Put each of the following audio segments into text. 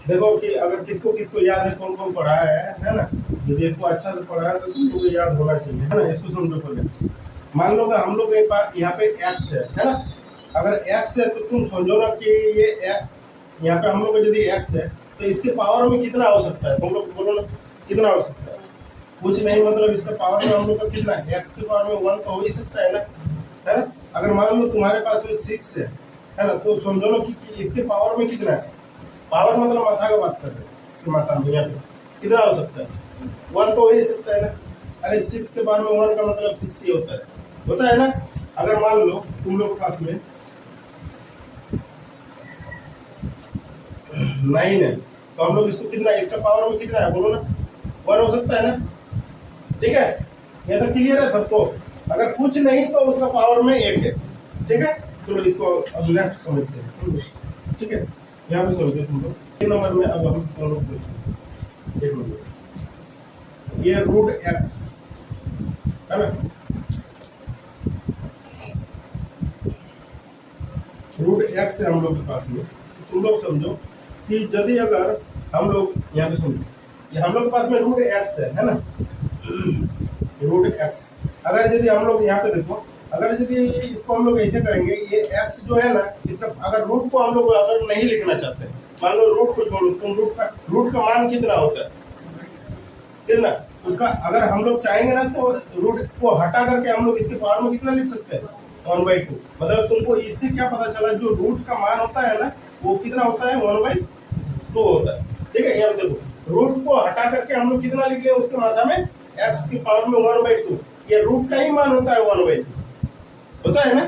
देखो कि अगर किसको किसको याद है, कौन कौन पढ़ा है ना। यदि इसको अच्छा से पढ़ा है तो तुमको ये याद होना चाहिए, है ना। इसको समझो पहले। मान लो कि हम लोग के पास यहाँ पे एक्स है ना। अगर एक्स है तो तुम समझो ना कि ये यहाँ पे हम लोग का यदि एक्स है तो इसके पावर में कितना हो सकता है, तुम लोग बोलो ना कितना हो सकता है। कुछ नहीं, मतलब इसका पावर में हम लोग का कितना है, एक्स के पावर में 1 तो हो ही सकता है ना, है ना। अगर मान लो तुम्हारे पास में 6 है ना, तो समझो ना कि इसके पावर में कितना है। पावर मतलब माथा का बात कर रहे हैं, इसके माथा में यहाँ पे कितना हो सकता है, 1 तो हो ही सकता है ना। अरे 6 के पावर में 1 का मतलब 6 ही होता है ना। अगर मान लो तुम लोग के पास में 9 है तो हम लोग इसको कितना, इसका पावर में कितना है बोलो ना, 1 हो सकता है ना। ठीक है, ये तो क्लियर है सबको। अगर कुछ नहीं तो उसका पावर में 1 है। ठीक है, चलो इसको अब नेक्स्ट समझते हैं। ठीक है, यहाँ पे समझते तुम लोग 3 नंबर में। अब हम तुम लोग देखते हैं, 1 नंबर ये रूट एक्स है ना। रूट एक्स है हम लोग के पास में। तो तुम लोग समझो कि यदि अगर हम लोग यहाँ पे समझो, ये हम लोग के पास में रूट एक्स है ना। रूट एक्स अगर यदि हम लोग यहाँ पे देखो, अगर यदि इसको हम लोग ऐसे करेंगे, ये एक्स जो है ना, इसका अगर रूट को हम लोग अगर नहीं लिखना चाहते, मान लो रूट को छोड़ो, तुम रूट का मान कितना होता है, कितना उसका, अगर हम लोग चाहेंगे ना तो रूट को हटा करके हम लोग इसके पावर में कितना लिख सकते हैं, 1/2। मतलब तुमको इससे क्या पता चला, जो रूट का मान होता है ना वो कितना होता है, 1/2 होता है। ठीक है, यहाँ देखो रूट को हटा करके हम लोग कितना लिख लिया उसके माथा में, एक्स की पावर में 1/2। ये रूट का ही मान होता है 1/2, होता है ना।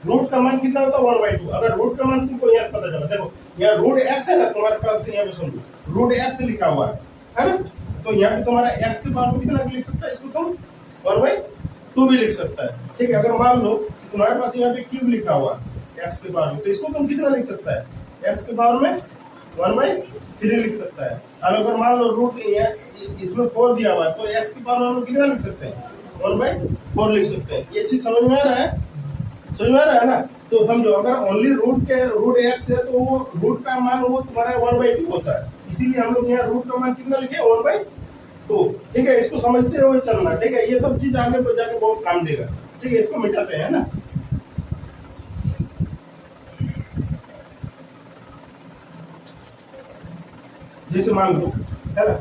रूट का मान कितना होता है, 1/2। अगर रूट का मान तुमको यहाँ पता चला, देखो यहाँ रूट एक्स है ना तुम्हारे पास, यहाँ पे समझो रूट एक्स लिखा हुआ है ना। तो यहाँ पे तुम्हारा एक्स के पावर में कितना लिख सकता है, इसको तुम 1/2 भी लिख सकता है। ठीक है, अगर मान लो तुम्हारे पास यहाँ पे क्यूब लिखा हुआ है एक्स के पावर में, तो इसको तुम कितना लिख सकता है, एक्स के पावर में 1/3 लिख सकता है। और अगर मान लो रूट इसमें 4 दिया हुआ है तो एक्स की पावर में हम लोग कितना लिख सकते हैं, 1/4 लिख सकते हैं। ये चीज समझ में आ रहा है, समझ में आ रहा है ना। तो समझो अगर ओनली रूट एक्स है तो वो रूट का मान वो तुम्हारा 1/2 होता है। इसीलिए हम लोग यहाँ रूट का मान कितना लिखे, 1/2। ठीक है, इसको समझते हुए चलना। ठीक है, ये सब चीज आगे तो जाके बहुत काम देगा। ठीक है, इसको मिटाते हैं ना। जैसे मान लो है ना,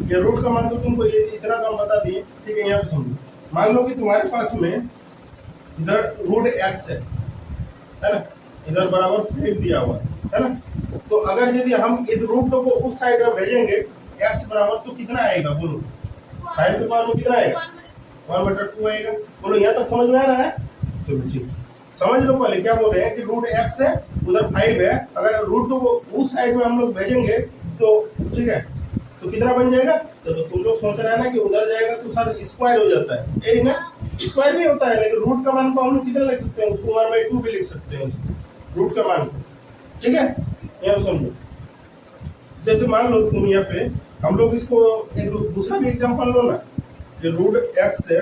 ये रूट का मान तो तुमको ये इतना तो हम बता दिए। ठीक है, यहाँ पे समझो, मान लो कि तुम्हारे पास में इधर रूट एक्स है ना, इधर बराबर 5 दिया हुआ है ना। तो अगर यदि हम इस रूट को उस साइड में भेजेंगे एक्स बराबर, तो कितना आएगा बोलो, 5 के पावर में कितना आएगा, 1/2 आएगा। बोलो यहाँ तक समझ में आ रहा है। चलो ठीक, समझ लो पहले क्या बोल रहे हैं कि रूट एक्स है, उधर 5 है। अगर रूट को उस साइड में हम लोग भेजेंगे तो ठीक है, तो कितना बन जाएगा। तो तुम लोग सोच रहे हैं ना कि उधर जाएगा तो सर स्क्वायर हो जाता है, यही ना, स्क्वायर भी होता है। लेकिन रूट का मान को हम लोग कितना लिख सकते हैं, उसको 1/2 भी लिख सकते हैं उसको, रूट का मान को। ठीक है, यहाँ समझो, जैसे मान लो तुम यहाँ पे हम लोग इसको एक दूसरा भी एग्जाम्पल लो ना, जो रूट एक्स है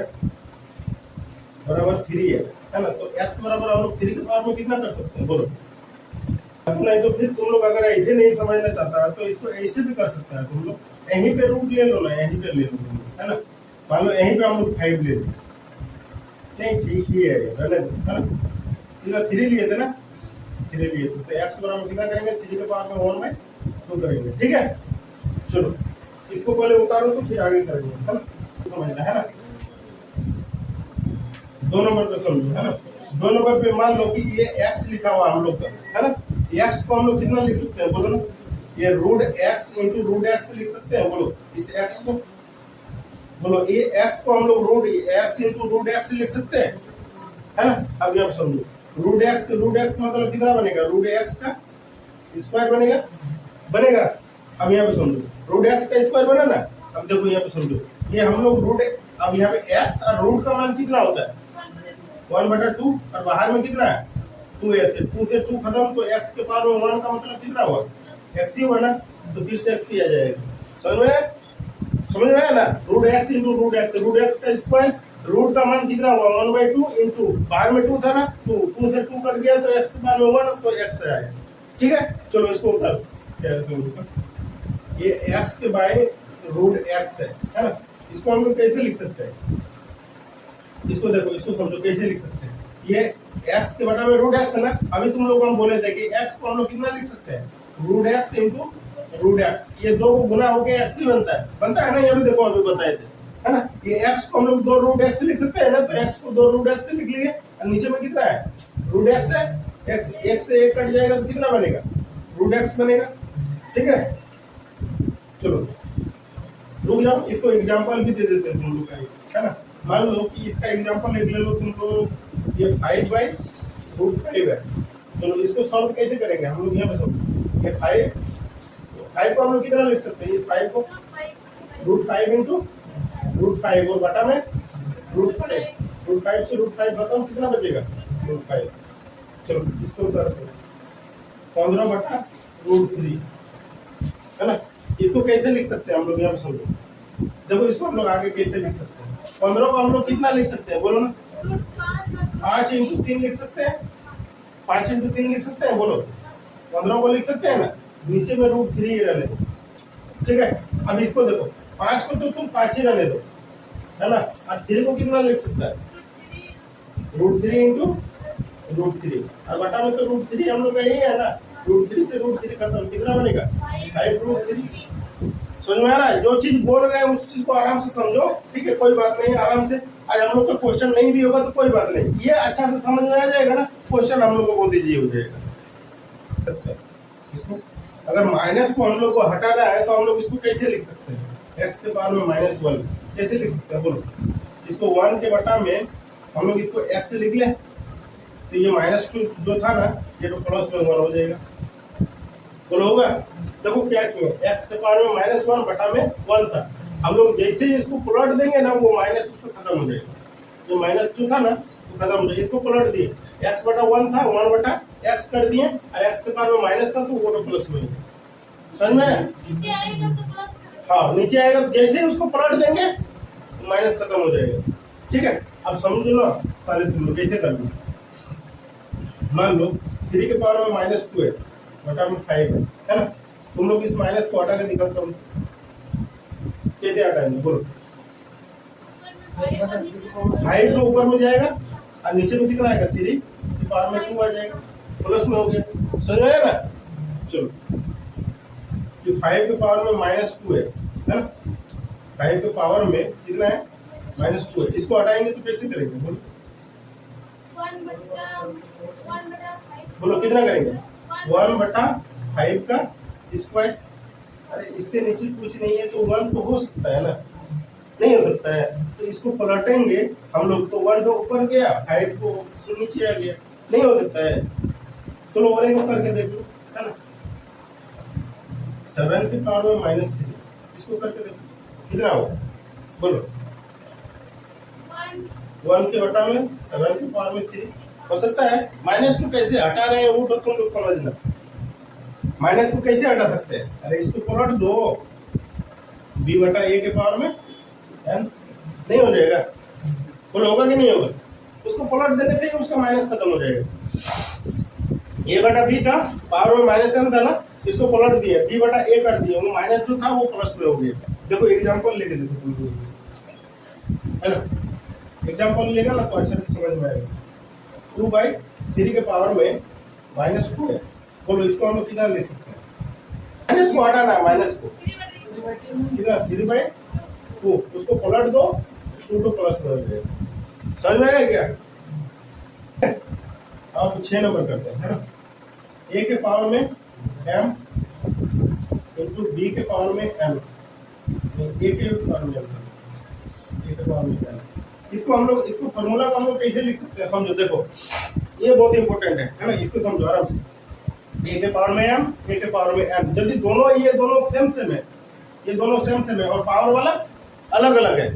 बराबर 3 है ना। तो एक्स बराबर हम लोग 3 के पावर में कितना कर सकते हैं बोलो। नहीं तो फिर तुम लोग अगर ऐसे नहीं समझना चाहता तो इसको ऐसे भी कर सकता है। तुम लोग यहीं पे रूट ले लो ना, यहीं पे ले लो तुम लोग, है ना। मान लो यहीं पे हम लोग 5 ले लो, नहीं ठीक ही है, है ना। इधर 3 लिए थे ना, 3 लिए थे, तो एक्स बराबर कितना करेंगे, 3 के पावर में 1/2 करेंगे। ठीक है, चलो इसको पहले उतारो तो फिर आगे करेंगे, है ना। समझना है ना। 2 नंबर पे समझो, है ना। 2 नंबर पे मान लो कि ये एक्स लिखा हुआ हम लोग का, है ना। एक्स को हम लोग कितना लिख सकते हैं बोलो ना, ये root X into root X लिख सकते हैं बोलो। इस एक्स को बोलो, ये एक्स को हम लोग root X into root X लिख सकते हैं, है ना। अब यहाँ समझो, रूट एक्स मतलब कितना बनेगा, रूट एक्स का स्क्वायर बनेगा, बनेगा। अब यहाँ पे समझो, रूट एक्स का स्क्वायर बना ना। अब देखो यहाँ पे समझो, ये हम लोग रूट, अब यहाँ पे एक्स और रूट का मान कितना होता है, 1/2। और बाहर में कितना है, 2 से 2 खत्म, तो एक्स के पावर में 1 का मतलब कितना हुआ, एक्स ही हुआ ना। तो फिर से एक्स ही आ जाएगा। समझ में आया ना। Root X into root X का स्क्वायर, रूट का मान कितना हुआ, 1/2 इंटू बाहर में 2 था ना, 2 से 2 कट गया तो एक्स के पावर में 1, तो एक्स आएगा। ठीक है, चलो इसको उतारो, क्या है ये एक्स के बाय रूट एक्स है ना। इसको हम लोग कैसे लिख सकते हैं, इसको देखो, इसको समझो कैसे लिख सकते हैं। ये एक्स के बटा में रूट एक्स है ना। अभी तुम लोग हम बोले थे कि एक्स को हम लोग कितना लिख सकते हैं, root X into root X. ये दो को गुना होके एक्स ही बनता है ना। ये भी देखो अभी बताए थे, है ना। ये एक्स को हम लोग दो रूट एक्स लिख सकते हैं ना, तो एक्स को दो रूट एक्स से लिख लिए। और नीचे में कितना है, रूट एक्स है। एक से एक कट जाएगा तो कितना बनेगा, रूट एक्स बनेगा। ठीक है, चलो रुक जाओ, इसको एग्जांपल भी दे देते हैं तुम लोग का, है ना। मान लो कि इसका एग्जांपल एक ले लो तुम लोग, ये 5/√5 है। चलो इसको सॉल्व कैसे करेंगे हम लोग, यहाँ पे सॉल्व, ये 5 को हम लोग कितना लिख सकते हैं, इस 5 को √5 इंटू √5 और बटा में √5। √5 से √5 बताओ कितना बचेगा, √5। चलो इसको करते हैं 15/√3, है ना। इसको कैसे लिख सकते हैं हम लोग, यहाँ पे समझो। देखो इसको हम लोग आगे कैसे लिख सकते हैं। 15 को हम लोग कितना लिख सकते हैं, बोलो ना। 5 इंटू 3 लिख सकते हैं, 5 इंटू 3 लिख सकते हैं, बोलो। 15 को लिख सकते हैं ना, नीचे में √3 रहने दो। ठीक है, अब इसको देखो, 5 को तो तुम 5 ही रहने दो, है ना। और 3 को कितना लिख सकता है, √3 इंटू √3। और बटा में तो √3 हम लोग का यही है ना। √3 से √3 खत्म, कितना बनेगा, 5√3। समझ में आ रहा है। जो चीज बोल रहे हैं उस चीज को आराम से समझो, ठीक है, कोई बात नहीं, आराम से। आज हम लोग का क्वेश्चन नहीं भी होगा तो कोई बात नहीं, ये अच्छा से समझ में आ जाएगा ना, क्वेश्चन हम लोग को बहुत ईजी हो जाएगा। इसको अगर माइनस को हम लोग को हटाना है तो हम लोग इसको कैसे लिख सकते हैं, एक्स के पावर में -1 कैसे लिख सकते हैं, बोलो। इसको 1 के बटा में हम लोग इसको एक्स से लिख लें, तो ये -2 जो था ना, ये तो प्लस में 1 हो जाएगा, बोलो होगा। देखो क्या किया, एक्स के पावर में -1 बटा में 1 था। हम लोग जैसे ही इसको पलट देंगे ना, वो माइनस उसको खत्म हो जाएगा। जो -2 था ना वो खत्म हो जाएगा। इसको पलट दिए, x बटा 1 था, 1 बटा x कर दिए, और x के पावर में माइनस था तो वो तो प्लस में। समझ में, नीचे आएगा तो प्लस, हाँ नीचे आएगा। जैसे ही उसको पलट देंगे माइनस खत्म हो जाएगा। ठीक है, अब समझ लो पहले तुम लोग कैसे कर लो। मान लो 3 के पावर में -2 है, बटा में 5 है ना। तुम लोग इस माइनस को हटा के दिखा दो, कैसे हटाएंगे, बोलो। 5 तो ऊपर में जाएगा और नीचे में कितना आएगा, 3 के पावर में 2 आ जाएगा, प्लस में हो गया। समझ में आया ना। चलो ये 5 के पावर में -2 है ना, 5 के पावर में कितना है, -2 है। इसको हटाएंगे तो कैसे करेंगे, बोलो। 1/5 कितना करेंगे, 1/5 का स्क्वायर। अरे इसके नीचे कुछ नहीं है तो 1 तो हो सकता है ना, नहीं हो सकता है तो इसको पलटेंगे हम लोग, तो 1 तो ऊपर गया, 5 को नीचे आ गया, नहीं हो सकता है। चलो और एक करके देख लो, है ना। 7 के पावर में -3, इसको करके देखो कितना होगा, बोलो। 1 के बटा में 7 के पावर में 3 हो सकता है। -2 कैसे हटा रहे हैं वो तो तुम लोग समझना, माइनस को कैसे हटा सकते हैं। अरे इसको पलट दो, b बटा a के पावर में n, नहीं हो जाएगा, बोलो होगा कि नहीं होगा। उसको पलट देने से ही उसका माइनस खत्म हो जाएगा। a बटा b था, पावर में -n था ना, इसको पलट दिया, b बटा a कर दिया, वो माइनस जो था वो प्लस में हो गया। देखो एग्जांपल लेके देखो तुम लोग, है ना। एग्जांपल लेगा ना तो अच्छे से समझ में आएगा। 2/3 के पावर में -2 है, बोलो इसको हम लोग कितना ले सकते हैं, माइनस को हटाना, माइनस को कितना, 3/2, उसको पलट दो, 2 तो प्लस में हो जाएगा। समझ में आया क्या। अब 6 नंबर करते हैं, है ना। a के पावर में m इंटू b के पावर में n, a के पावर में n। इसको हम लोग, इसको फॉर्मूला को हम लोग कैसे लिख सकते हैं, समझो। देखो ये बहुत इंपॉर्टेंट है ना, इसको समझो आराम से। a के पावर में m, a के पावर में n, यदि दोनों ये दोनों सेम है, ये दोनों सेम है और पावर वाला अलग अलग है।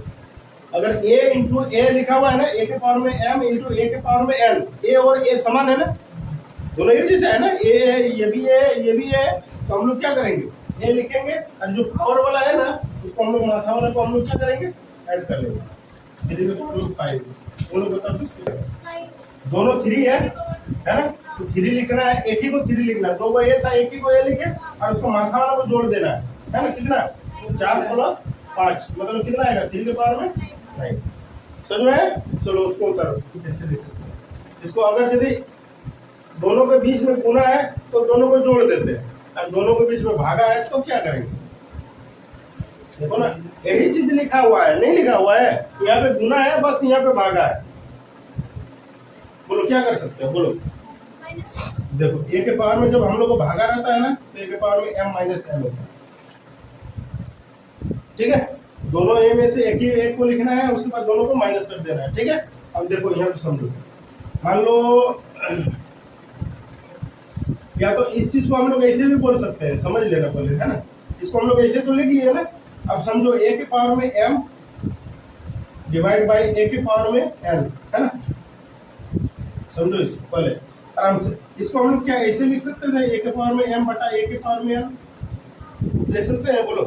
अगर a इंटू a लिखा हुआ है ना, a के पावर में m इंटू a के पावर में n, a और a समान है ना, दोनों एक जैसे है ना, a है, ये भी है, ये भी है, तो हम लोग क्या करेंगे, a लिखेंगे और जो पावर वाला है ना उसको हम लोग माथा वाला को हम लोग क्या करेंगे, ऐड कर लेंगे। 3 के पावर में 5, वो लोग बता दो, दोनों 3 है ना, तो 3 लिखना है, एक ही को 3 लिखना है। 2 को a था, एक ही को a लिखे और उसको माथा वाला को जोड़ देना है, है ना, कितना 4 प्लस 5 मतलब कितना आएगा 3 के पावर में 9। समझ में है? चलो उसको उतारो, कैसे लिख सकते हैं इसको। अगर यदि दोनों के बीच में गुना है तो दोनों को जोड़ देते हैं, और दोनों के बीच में भागा है तो क्या करेंगे? देखो ना, यही चीज लिखा हुआ है, नहीं लिखा हुआ है, यहाँ पे गुना है, बस यहाँ पे भागा है। बोलो क्या कर सकते हो, बोलो। देखो a के पावर में जब हम लोग को भागा रहता है ना, तो a के पावर में m माइनस m होता है। ठीक है, दोनों a में से एक ही एक को लिखना है, उसके बाद दोनों को माइनस कर देना है। ठीक है, अब देखो यहाँ पे समझो, मान लो या तो इस चीज को हम लोग ऐसे भी बोल सकते हैं, समझ लेना पहले, है ना। इसको हम लोग ऐसे तो लिख लिए ना। अब समझो a के पावर में m डिवाइड बाई a के पावर में n, है ना। समझो इसको पहले आराम से। इसको हम लोग क्या ऐसे लिख सकते थे, a के पावर में m बटा a के पावर में n लिख सकते हैं। बोलो,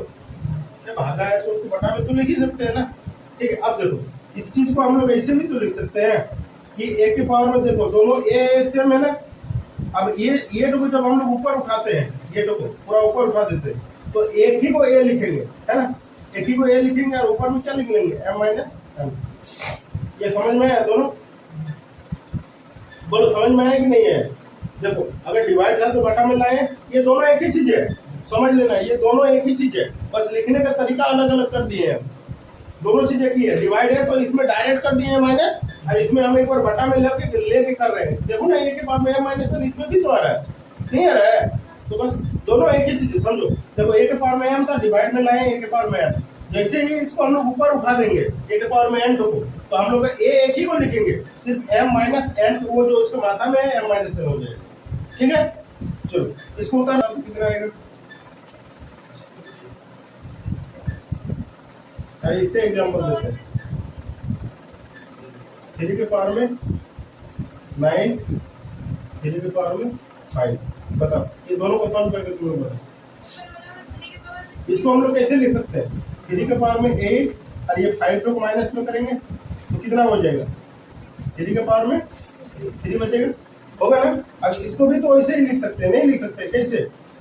जब भागा है तो उसको बटा में तो लिख ही सकते हैं ना। ठीक है, अब देखो इस चीज को हम लोग ऐसे भी तो लिख सकते हैं कि a के पावर में देखो दोनों a सेम है ना। अब ये को जब हम लोग ऊपर उठाते हैं, ये को पूरा ऊपर उठा देते हैं, तो एक ही को a लिखेंगे, है ना। एक ही को a लिखेंगे और ऊपर में क्या लिख लेंगे m माइनस n। ये समझ में आया दोनों? बोलो समझ में आया कि नहीं है? देखो अगर डिवाइड था तो बटा में लाए, ये दोनों एक ही चीज है, समझ लेना, ये दोनों एक ही चीज है, बस लिखने का तरीका अलग अलग कर दिए हैं। दोनों चीजें की है, डिवाइड है तो इसमें डायरेक्ट कर दिए हैं माइनस, और इसमें हम एक बार बटा में लेके कर रहे हैं। देखो ना, एक के बाद में माइनस इसमें भी तो आ रहा है, नहीं आ रहा है? तो बस दोनों एक ही चीज है, समझो। देखो a के पावर में m था, डिवाइड में लाए a के पावर में n। जैसे ही इसको हम लोग ऊपर उठा देंगे a के पावर में n को, तो हम लोग a एक ही को लिखेंगे, सिर्फ m माइनस n, वो जो उसके माथा में है m माइनस n हो जाएगा। ठीक है, चलो इसको उतारना तो कितना आएगा? इसके एग्जाम्पल देते हैं। 3 के पावर में 9, 3 के पावर में 5। बताओ ये दोनों को सॉल्व करके तुम्हें बताओ, इसको हम लोग कैसे लिख सकते हैं? 3 के पावर में 8 और ये 5 को माइनस में करेंगे तो कितना हो जाएगा? 3 के पावर में 3 बचेगा, होगा ना। अब इसको भी तो वैसे ही लिख सकते हैं, नहीं लिख सकते कैसे?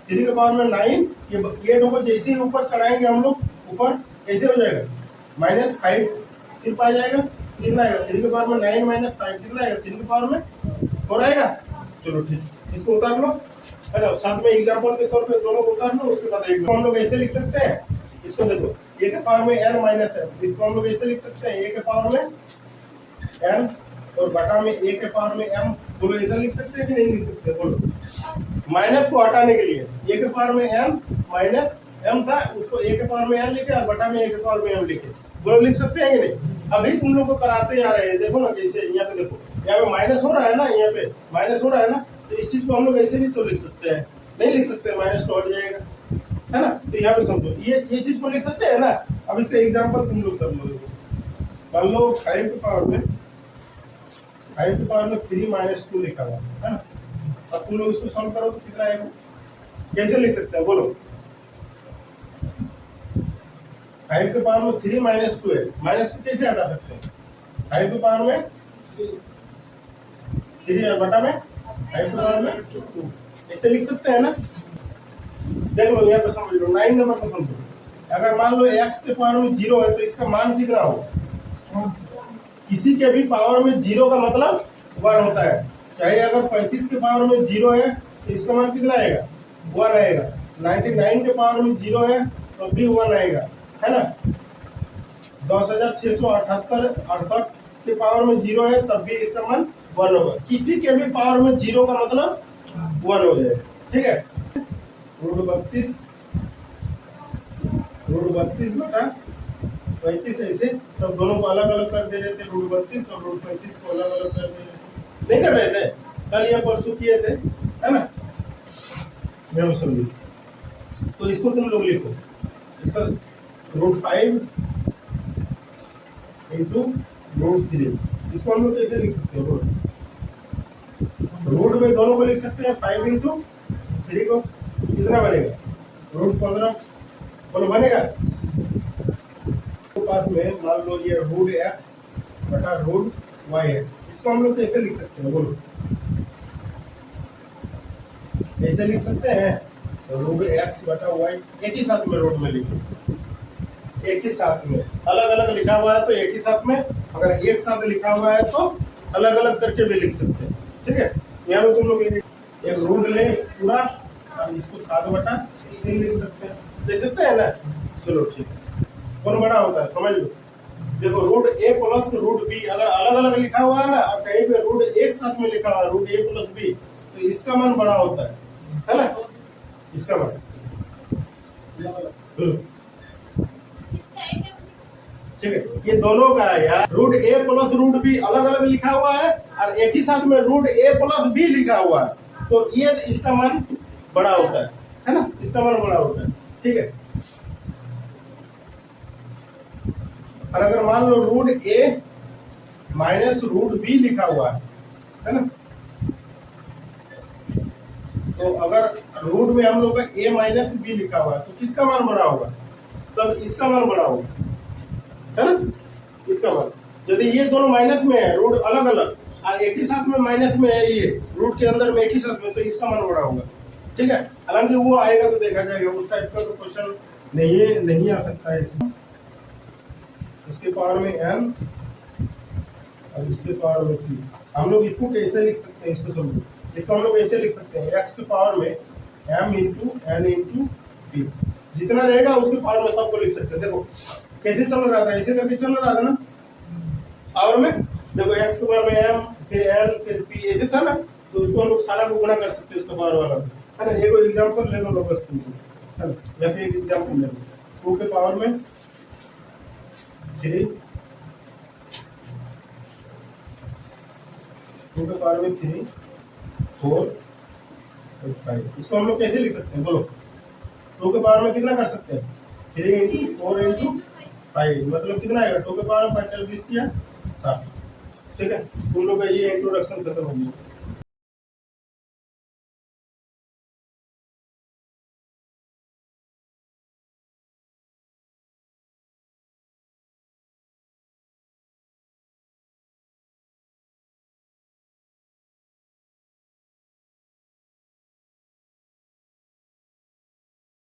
3 के पावर में 9, ये को जैसे ही ऊपर चढ़ाएंगे हम लोग ऊपर, कैसे हो जाएगा? -5 सिर्फ आ जाएगा, कितना आएगा? 3 के पावर में 9 माइनस 5 कितना आएगा? 3 के पावर में 4 आएगा। चलो ठीक, इसको उतार लो, है ना। साथ में एग्जांपल के तौर पे दोनों को उतार लो, उसके बाद एक हम लोग ऐसे लिख सकते हैं। इसको देखो, a के पावर में n माइनस m, इसको हम लोग ऐसे लिख सकते हैं, a के पावर में n और बटा में a के पावर में m। बोलो ऐसा लिख सकते हैं कि नहीं लिख सकते? बोलो, माइनस को हटाने के लिए a के पावर में m माइनस m था, उसको a के पावर में n लिखे और बटा में a के पावर में m लिखे। बोलो लिख सकते हैं कि नहीं? अभी तुम लोग को कराते आ रहे हैं, देखो ना कैसे। यहाँ पे देखो, यहाँ पे माइनस हो रहा है ना, यहाँ पे माइनस हो रहा है ना, तो इस चीज को हम लोग ऐसे भी तो लिख सकते हैं, नहीं लिख सकते? माइनस तो हट जाएगा, है ना। तो यहाँ पे समझो, ये चीज को लिख सकते हैं ना। अब इसका एग्जांपल तुम लोग कर लो। मान लो 5 के पावर में 3 माइनस 2 लिखा हुआ है ना। अब तुम लोग इसको सॉल्व करो तो कितना आएगा? कैसे लिख सकते हैं? बोलो, 5 के पावर में 3 माइनस 2 है, माइनस को कैसे हटा सकते हैं? 5 के पावर में 3 और बटा में 5 के पावर में 2, ऐसे लिख सकते हैं ना। देख लो यहाँ पे समझ लो, 9 नंबर को समझो। अगर मान लो x के पावर में 0 है तो इसका मान कितना होगा? किसी के भी पावर में 0 का मतलब 1 होता है। चाहे अगर 35 के पावर में 0 है तो इसका मान कितना आएगा? 1 आएगा। 99 के पावर में 0 है तो भी 1 आएगा, है ना। 10,678 के पावर में 0 है तब भी इसका मान 1 होगा। किसी के भी पावर में 0 का मतलब 1 हो जाएगा। ठीक है, √32 बटा 35 ऐसे, तब दोनों को अलग अलग कर दे रहे थे, √32 और √35 को अलग अलग कर दे रहे थे, नहीं कर रहे थे? कल या परसों किए थे, है ना। मैं समझिए, तो इसको तुम लोग लिखो, इसका √5 इंटू √3, इसको हम लोग कैसे लिख सकते हैं? रूट में दोनों को लिख सकते हैं, 5 इंटू 3 को कितना बनेगा? √15। बोलो बनेगा? तो पास में मान लो ये √x बटा √y है, इसको हम लोग कैसे लिख सकते हैं? बोलो कैसे लिख सकते हैं? रूट एक्स बटा वाई एक ही साथ में रूट में लिखो, एक ही साथ में। अलग अलग लिखा हुआ है तो एक ही साथ में, अगर एक साथ लिखा हुआ है तो अलग अलग करके भी लिख सकते हैं। ठीक है, यहाँ पे तुम लोग एक रूट ले पूरा और इसको 7/3 लिख सकते हैं, देख सकते हैं ना। चलो ठीक है, कौन बड़ा होता है समझ लो। देखो रूट ए प्लस रूट बी अगर अलग अलग लिखा हुआ है ना, और कहीं पे रूट एक साथ में लिखा हुआ है रूट ए प्लस बी, तो इसका मान बड़ा होता है ना, इसका मान। ठीक है, ये दोनों का है यार, रूट ए प्लस रूट बी अलग अलग लिखा हुआ है और एक ही साथ में रूट ए प्लस बी लिखा हुआ है, तो ये इसका मान बड़ा होता है ना, इसका मान बड़ा होता है। ठीक है, और अगर मान लो रूट ए माइनस रूट बी लिखा हुआ है ना, तो अगर रूट में हम लोग का ए माइनस बी लिखा हुआ है तो किसका मान बड़ा होगा, तब इसका मान बड़ा होगा, है ना, इसका मान। यदि ये दोनों माइनस में है, रूट अलग अलग और एक ही साथ में माइनस में है, ये रूट के अंदर में एक ही साथ में, तो इसका मान बड़ा होगा। ठीक है, हालांकि वो आएगा तो देखा जाएगा, उस टाइप का तो क्वेश्चन नहीं आ सकता है इसमें। इसके पावर में m और इसके पावर में p, हम लोग इसको कैसे लिख सकते हैं, इसको समझो। इसको हम लोग ऐसे लिख सकते हैं, x के पावर में m into n into p, जितना रहेगा उसके पावर में सबको लिख सकते हैं। देखो कैसे चल रहा था, ऐसे करके चल रहा था ना पावर में। देखो x के पावर में m फिर n फिर p ऐसे था ना, तो उसको हम लोग सारा को गुणा कर सकते हैं उसका पावर वाला, है ना। एक एग्जांपल ले लो बस तुमको, है ना, या फिर एक एग्जांपल ले लो। 2 के पावर में 3, 2 के पावर में 3, 4 और 5, इसको हम लोग कैसे लिख सकते हैं बोलो। 2 के पावर में कितना कर सकते हैं, 3 इंटू 4 इंटू 5, मतलब कितना आएगा, 2 के पावर में 5 20 किया 7। ठीक है, तुम लोग का ये इंट्रोडक्शन खत्म हो गया।